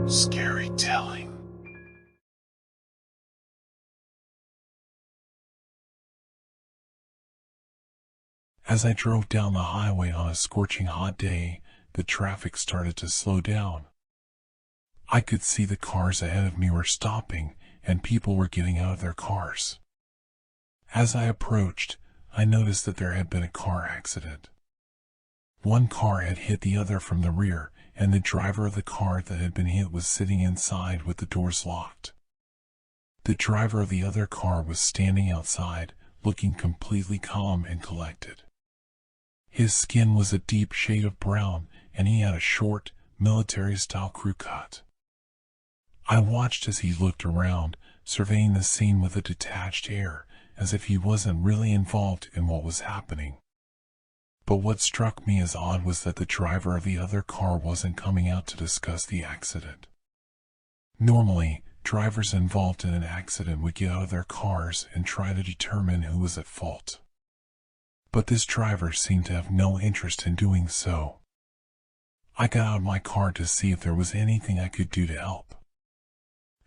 Scary telling. As I drove down the highway on a scorching hot day, the traffic started to slow down. I could see the cars ahead of me were stopping, and people were getting out of their cars. As I approached, I noticed that there had been a car accident. One car had hit the other from the rear, and the driver of the car that had been hit was sitting inside with the doors locked. The driver of the other car was standing outside, looking completely calm and collected. His skin was a deep shade of brown, and he had a short, military-style crew cut. I watched as he looked around, surveying the scene with a detached air, as if he wasn't really involved in what was happening. But what struck me as odd was that the driver of the other car wasn't coming out to discuss the accident. Normally, drivers involved in an accident would get out of their cars and try to determine who was at fault. But this driver seemed to have no interest in doing so. I got out of my car to see if there was anything I could do to help.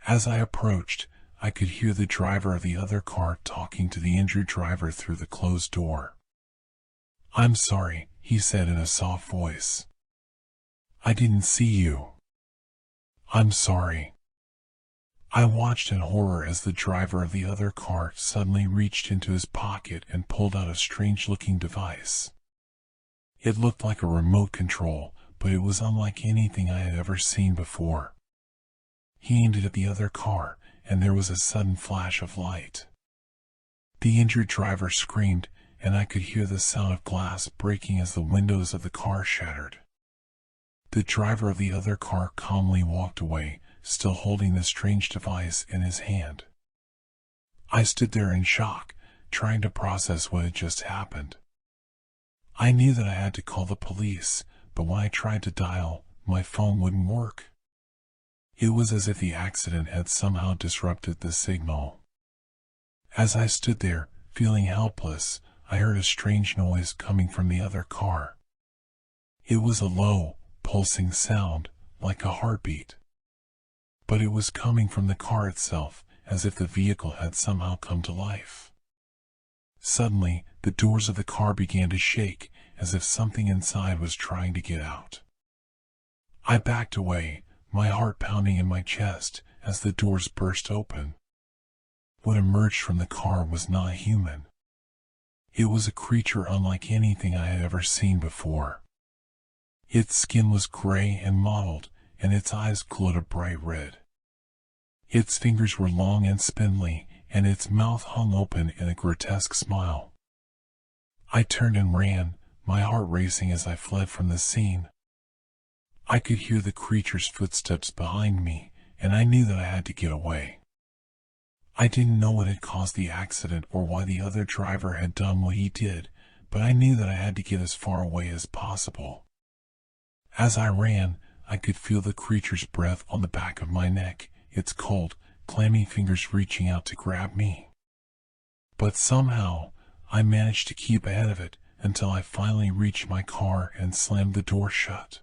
As I approached, I could hear the driver of the other car talking to the injured driver through the closed door. "I'm sorry," he said in a soft voice. "I didn't see you." "I'm sorry." I watched in horror as the driver of the other car suddenly reached into his pocket and pulled out a strange-looking device. It looked like a remote control, but it was unlike anything I had ever seen before. He aimed it at the other car, and there was a sudden flash of light. The injured driver screamed, and I could hear the sound of glass breaking as the windows of the car shattered. The driver of the other car calmly walked away, still holding the strange device in his hand. I stood there in shock, trying to process what had just happened. I knew that I had to call the police, but when I tried to dial, my phone wouldn't work. It was as if the accident had somehow disrupted the signal. As I stood there, feeling helpless, I heard a strange noise coming from the other car. It was a low, pulsing sound, like a heartbeat. But it was coming from the car itself, as if the vehicle had somehow come to life. Suddenly, the doors of the car began to shake, as if something inside was trying to get out. I backed away, my heart pounding in my chest, as the doors burst open. What emerged from the car was not human. It was a creature unlike anything I had ever seen before. Its skin was gray and mottled, and its eyes glowed a bright red. Its fingers were long and spindly, and its mouth hung open in a grotesque smile. I turned and ran, my heart racing as I fled from the scene. I could hear the creature's footsteps behind me, and I knew that I had to get away. I didn't know what had caused the accident or why the other driver had done what he did, but I knew that I had to get as far away as possible. As I ran, I could feel the creature's breath on the back of my neck, its cold, clammy fingers reaching out to grab me. But somehow, I managed to keep ahead of it until I finally reached my car and slammed the door shut.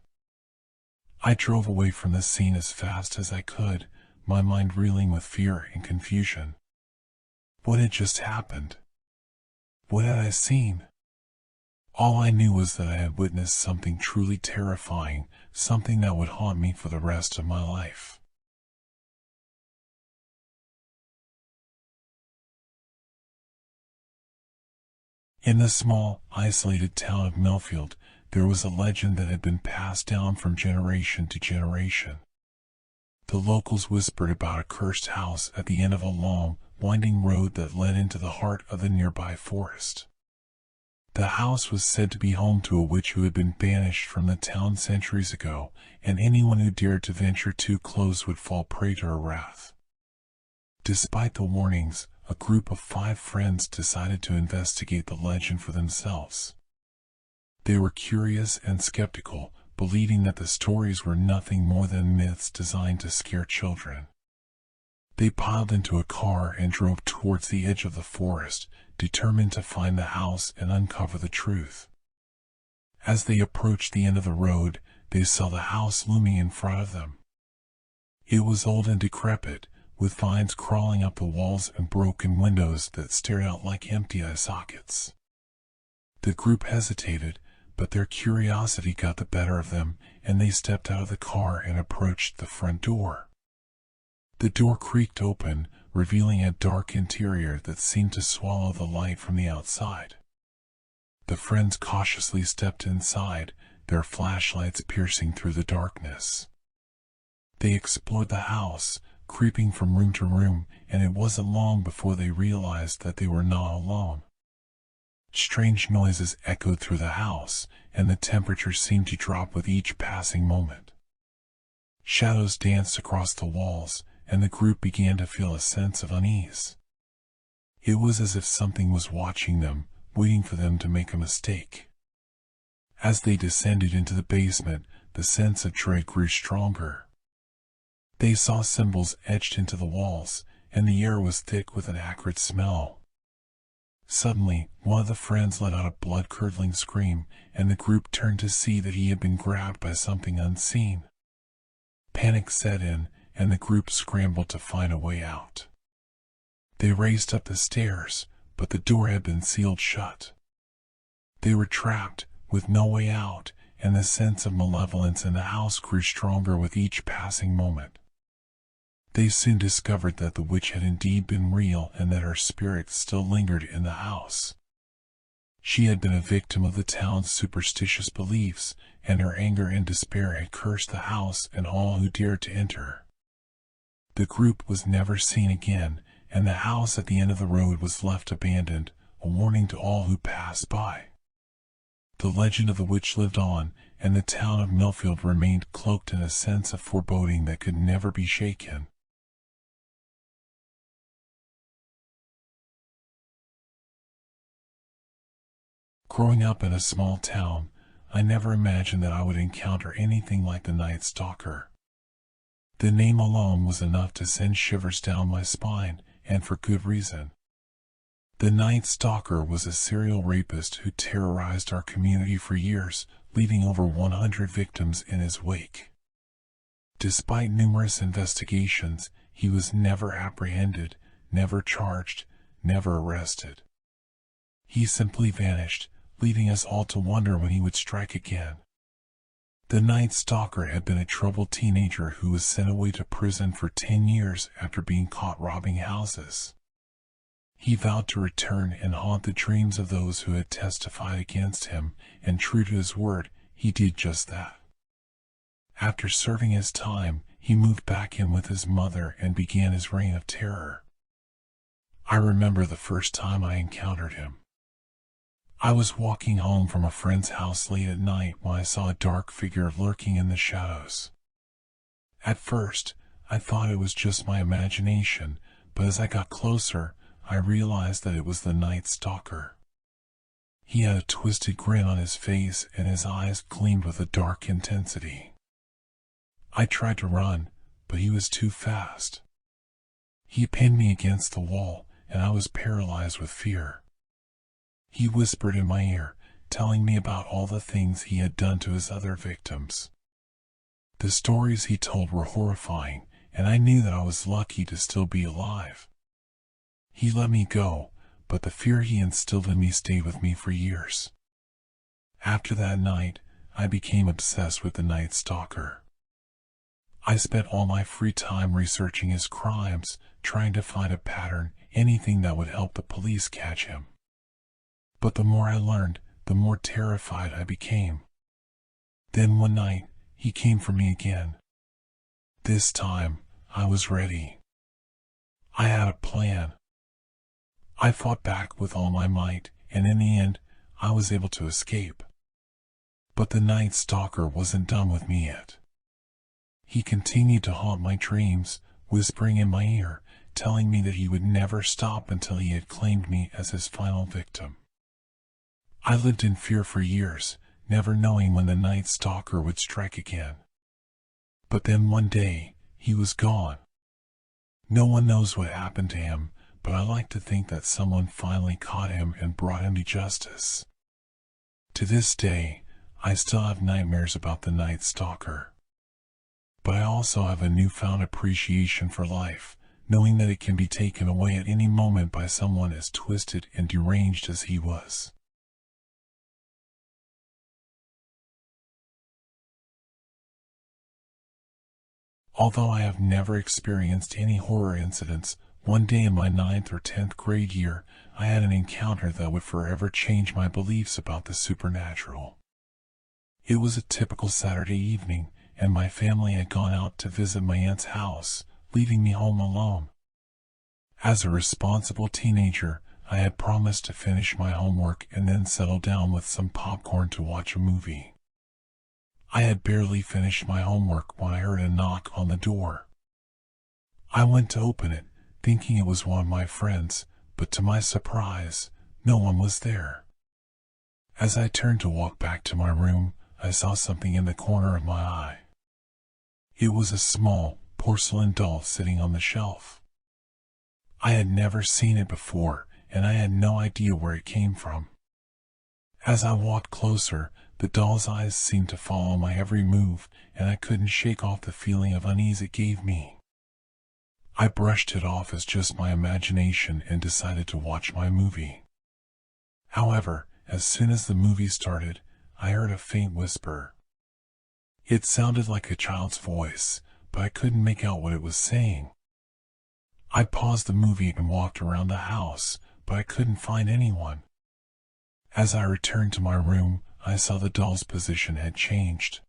I drove away from the scene as fast as I could, my mind reeling with fear and confusion. What had just happened? What had I seen? All I knew was that I had witnessed something truly terrifying, something that would haunt me for the rest of my life. In the small, isolated town of Millfield, there was a legend that had been passed down from generation to generation. The locals whispered about a cursed house at the end of a long, winding road that led into the heart of the nearby forest. The house was said to be home to a witch who had been banished from the town centuries ago, and anyone who dared to venture too close would fall prey to her wrath. Despite the warnings, a group of 5 friends decided to investigate the legend for themselves. They were curious and skeptical, believing that the stories were nothing more than myths designed to scare children. They piled into a car and drove towards the edge of the forest, determined to find the house and uncover the truth. As they approached the end of the road, they saw the house looming in front of them. It was old and decrepit, with vines crawling up the walls and broken windows that stared out like empty eye sockets. The group hesitated, but their curiosity got the better of them, and they stepped out of the car and approached the front door. The door creaked open, revealing a dark interior that seemed to swallow the light from the outside. The friends cautiously stepped inside, their flashlights piercing through the darkness. They explored the house, creeping from room to room, and it wasn't long before they realized that they were not alone. Strange noises echoed through the house, and the temperature seemed to drop with each passing moment. Shadows danced across the walls, and the group began to feel a sense of unease. It was as if something was watching them, waiting for them to make a mistake. As they descended into the basement, the sense of dread grew stronger. They saw symbols etched into the walls, and the air was thick with an acrid smell. Suddenly, one of the friends let out a blood-curdling scream, and the group turned to see that he had been grabbed by something unseen. Panic set in, and the group scrambled to find a way out. They raced up the stairs, but the door had been sealed shut. They were trapped, with no way out, and the sense of malevolence in the house grew stronger with each passing moment. They soon discovered that the witch had indeed been real and that her spirit still lingered in the house. She had been a victim of the town's superstitious beliefs, and her anger and despair had cursed the house and all who dared to enter. The group was never seen again, and the house at the end of the road was left abandoned, a warning to all who passed by. The legend of the witch lived on, and the town of Millfield remained cloaked in a sense of foreboding that could never be shaken. Growing up in a small town, I never imagined that I would encounter anything like the Night Stalker. The name alone was enough to send shivers down my spine, and for good reason. The Night Stalker was a serial rapist who terrorized our community for years, leaving over 100 victims in his wake. Despite numerous investigations, he was never apprehended, never charged, never arrested. He simply vanished, leaving us all to wonder when he would strike again. The Night Stalker had been a troubled teenager who was sent away to prison for 10 years after being caught robbing houses. He vowed to return and haunt the dreams of those who had testified against him, and true to his word, he did just that. After serving his time, he moved back in with his mother and began his reign of terror. I remember the first time I encountered him. I was walking home from a friend's house late at night when I saw a dark figure lurking in the shadows. At first, I thought it was just my imagination, but as I got closer, I realized that it was the Night Stalker. He had a twisted grin on his face and his eyes gleamed with a dark intensity. I tried to run, but he was too fast. He pinned me against the wall, and I was paralyzed with fear. He whispered in my ear, telling me about all the things he had done to his other victims. The stories he told were horrifying, and I knew that I was lucky to still be alive. He let me go, but the fear he instilled in me stayed with me for years. After that night, I became obsessed with the Night Stalker. I spent all my free time researching his crimes, trying to find a pattern, anything that would help the police catch him. But the more I learned, the more terrified I became. Then one night, he came for me again. This time, I was ready. I had a plan. I fought back with all my might, and in the end, I was able to escape. But the Night Stalker wasn't done with me yet. He continued to haunt my dreams, whispering in my ear, telling me that he would never stop until he had claimed me as his final victim. I lived in fear for years, never knowing when the Night Stalker would strike again. But then one day, he was gone. No one knows what happened to him, but I like to think that someone finally caught him and brought him to justice. To this day, I still have nightmares about the Night Stalker. But I also have a newfound appreciation for life, knowing that it can be taken away at any moment by someone as twisted and deranged as he was. Although I have never experienced any horror incidents, one day in my 9th or 10th grade year, I had an encounter that would forever change my beliefs about the supernatural. It was a typical Saturday evening, and my family had gone out to visit my aunt's house, leaving me home alone. As a responsible teenager, I had promised to finish my homework and then settle down with some popcorn to watch a movie. I had barely finished my homework when I heard a knock on the door. I went to open it, thinking it was one of my friends, but to my surprise, no one was there. As I turned to walk back to my room, I saw something in the corner of my eye. It was a small, porcelain doll sitting on the shelf. I had never seen it before, and I had no idea where it came from. As I walked closer, the doll's eyes seemed to follow my every move, and I couldn't shake off the feeling of unease it gave me. I brushed it off as just my imagination and decided to watch my movie. However, as soon as the movie started, I heard a faint whisper. It sounded like a child's voice, but I couldn't make out what it was saying. I paused the movie and walked around the house, but I couldn't find anyone. As I returned to my room, I saw the doll's position had changed.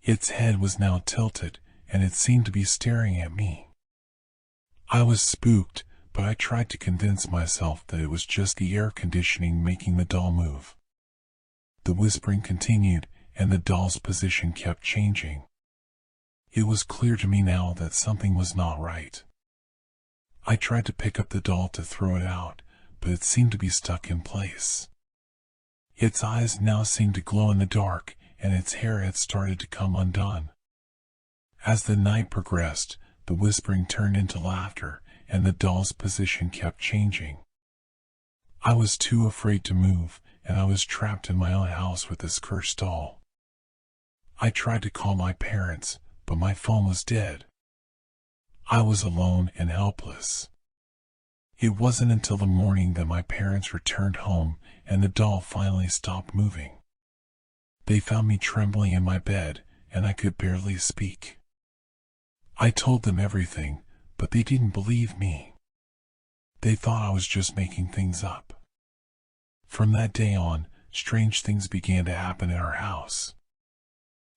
Its head was now tilted, and it seemed to be staring at me. I was spooked, but I tried to convince myself that it was just the air conditioning making the doll move. The whispering continued, and the doll's position kept changing. It was clear to me now that something was not right. I tried to pick up the doll to throw it out, but it seemed to be stuck in place. Its eyes now seemed to glow in the dark, and its hair had started to come undone. As the night progressed, the whispering turned into laughter, and the doll's position kept changing. I was too afraid to move, and I was trapped in my own house with this cursed doll. I tried to call my parents, but my phone was dead. I was alone and helpless. It wasn't until the morning that my parents returned home and the doll finally stopped moving. They found me trembling in my bed, and I could barely speak. I told them everything, but they didn't believe me. They thought I was just making things up. From that day on, strange things began to happen in our house.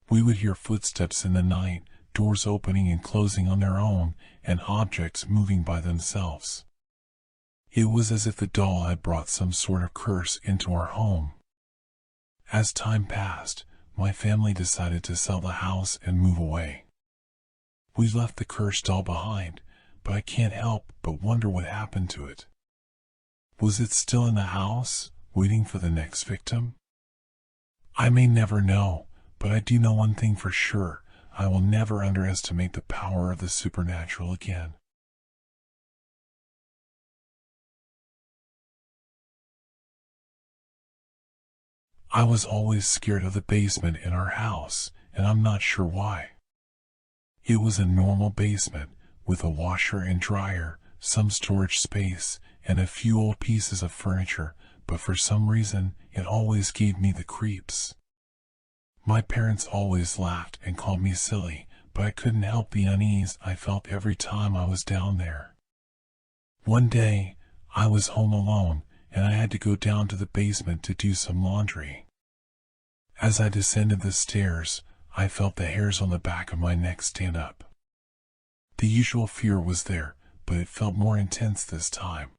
We would hear footsteps in the night, doors opening and closing on their own, and objects moving by themselves. It was as if the doll had brought some sort of curse into our home. As time passed, my family decided to sell the house and move away. We left the cursed doll behind, but I can't help but wonder what happened to it. Was it still in the house, waiting for the next victim? I may never know, but I do know one thing for sure. I will never underestimate the power of the supernatural again. I was always scared of the basement in our house, and I'm not sure why. It was a normal basement, with a washer and dryer, some storage space, and a few old pieces of furniture, but for some reason, it always gave me the creeps. My parents always laughed and called me silly, but I couldn't help the unease I felt every time I was down there. One day, I was home alone, and I had to go down to the basement to do some laundry. As I descended the stairs, I felt the hairs on the back of my neck stand up. The usual fear was there, but it felt more intense this time.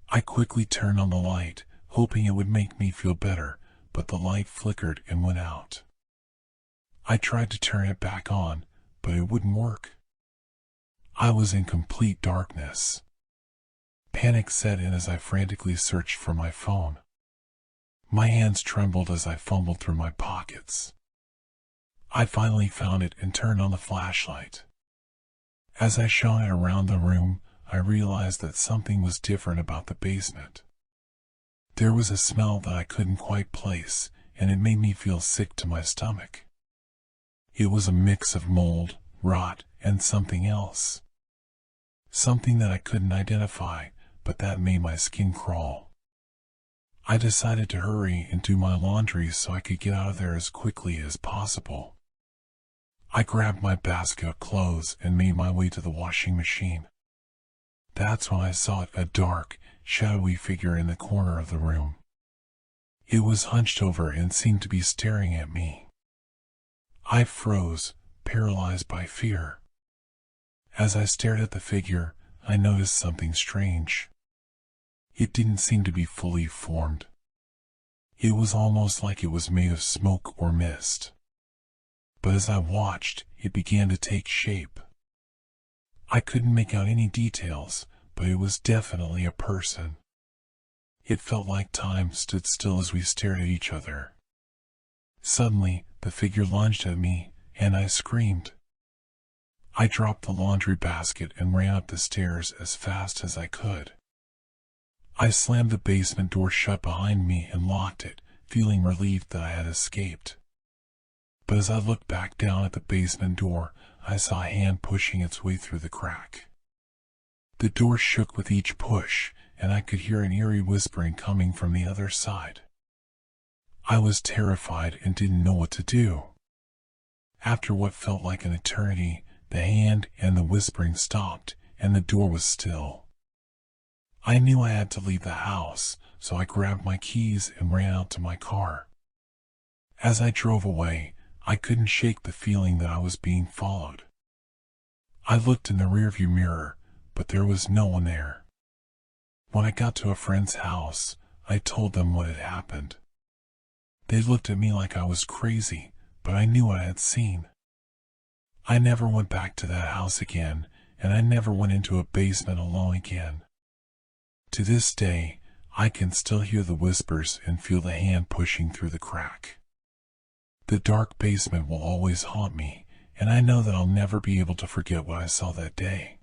I quickly turned on the light, hoping it would make me feel better, but the light flickered and went out. I tried to turn it back on, but it wouldn't work. I was in complete darkness. Panic set in as I frantically searched for my phone. My hands trembled as I fumbled through my pockets. I finally found it and turned on the flashlight. As I shone it around the room, I realized that something was different about the basement. There was a smell that I couldn't quite place, and it made me feel sick to my stomach. It was a mix of mold, rot, and something else. Something that I couldn't identify, but that made my skin crawl. I decided to hurry and do my laundry so I could get out of there as quickly as possible. I grabbed my basket of clothes and made my way to the washing machine. That's when I saw a dark, shadowy figure in the corner of the room. It was hunched over and seemed to be staring at me. I froze, paralyzed by fear. As I stared at the figure, I noticed something strange. It didn't seem to be fully formed. It was almost like it was made of smoke or mist. But as I watched, it began to take shape. I couldn't make out any details, but it was definitely a person. It felt like time stood still as we stared at each other. Suddenly, the figure lunged at me, and I screamed. I dropped the laundry basket and ran up the stairs as fast as I could. I slammed the basement door shut behind me and locked it, feeling relieved that I had escaped. But as I looked back down at the basement door, I saw a hand pushing its way through the crack. The door shook with each push, and I could hear an eerie whispering coming from the other side. I was terrified and didn't know what to do. After what felt like an eternity, the hand and the whispering stopped, and the door was still. I knew I had to leave the house, so I grabbed my keys and ran out to my car. As I drove away, I couldn't shake the feeling that I was being followed. I looked in the rearview mirror, but there was no one there. When I got to a friend's house, I told them what had happened. They looked at me like I was crazy, but I knew what I had seen. I never went back to that house again, and I never went into a basement alone again. To this day, I can still hear the whispers and feel the hand pushing through the crack. The dark basement will always haunt me, and I know that I'll never be able to forget what I saw that day.